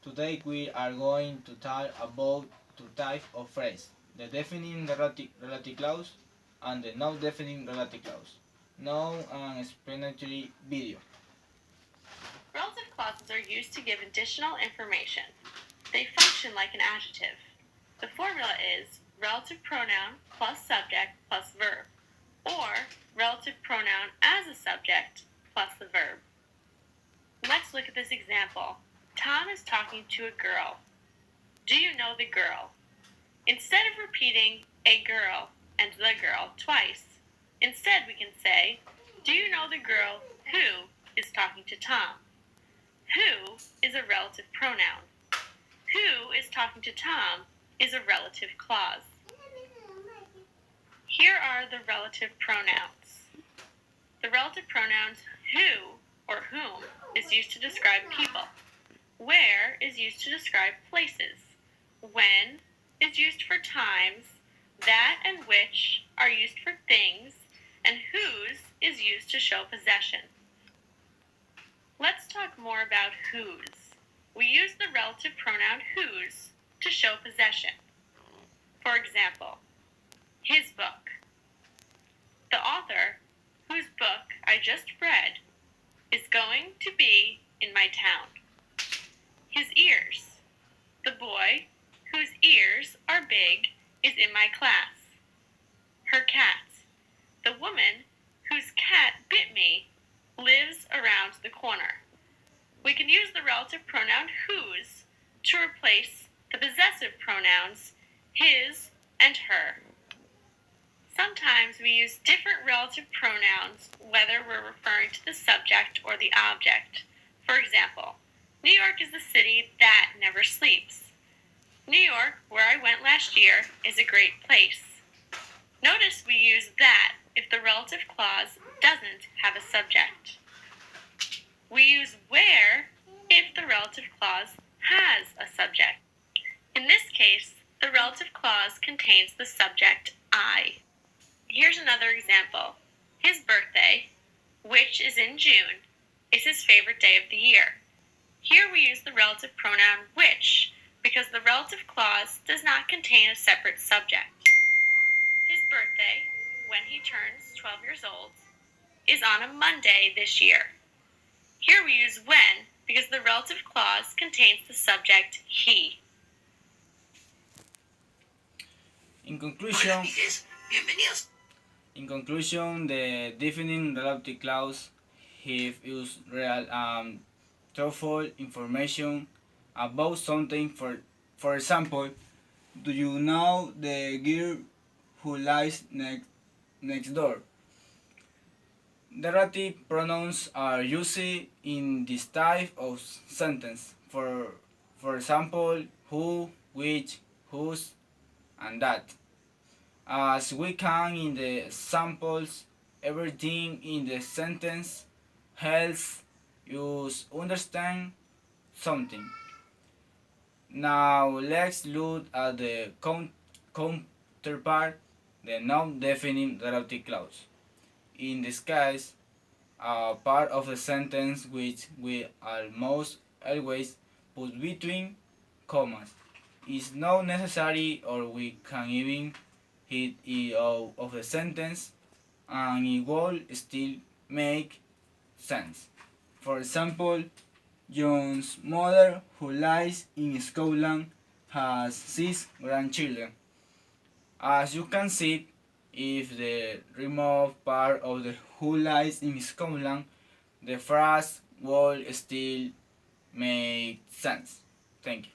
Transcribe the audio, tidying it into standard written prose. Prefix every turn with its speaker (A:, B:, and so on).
A: Today we are going to talk about two types of phrase, the defining relative clause and the non-defining relative clause. Now an explanatory video.
B: Relative clauses are used to give additional information. They function like an adjective. The formula is relative pronoun plus subject plus verb, or relative pronoun as a subject plus the verb. Let's look at this example. Tom is talking to a girl. Do you know the girl? Instead of repeating a girl and the girl twice, instead we can say, do you know the girl who is talking to Tom? Who is a relative pronoun. Who is talking to Tom is a relative clause. Here are the relative pronouns. The relative pronouns who or whom is used to describe people. Where is used to describe places. When is used for times. That and which are used for things, and whose is used to show possession. Let's talk more about whose. We use the relative pronoun whose to show possession. For example, his book. The author, whose book I just read, is going to be in my town. His ears. The boy, whose ears are big, is in my class. Her cat. The woman, whose cat bit me, lives around the corner. We can use the relative pronoun whose to replace the possessive pronouns his and her. Sometimes we use different relative pronouns whether we're referring to the subject or the object. For example, New York is the city that never sleeps. New York, where I went last year, is a great place. Notice we use that if the relative clause doesn't have a subject. We use where if the relative clause has a subject. In this case, the relative clause contains the subject I. Here's another example. His birthday, which is in June, is his favorite day of the year. Here we use the relative pronoun which because the relative clause does not contain a separate subject. His birthday, when he turns 12 years old, is on a Monday this year. Here we use when because the relative clause contains the subject he.
A: In conclusion, the defining relative clause gives real truthful information about something. For example, do you know the girl who lies next door? Derivative pronouns are used in this type of sentence. For example, who, which, whose, and that. As we can in the samples, everything in the sentence helps you understand something. Now let's look at the counterpart, the non-defining relative clause. In this case, a part of the sentence which we almost always put between commas is not necessary, or we can even hit it out of the sentence and it will still make sense. For example, John's mother, who lives in Scotland, has 6 grandchildren. As you can see, if the remove part of the who lies in Scotland, the phrase will still make sense. Thank you.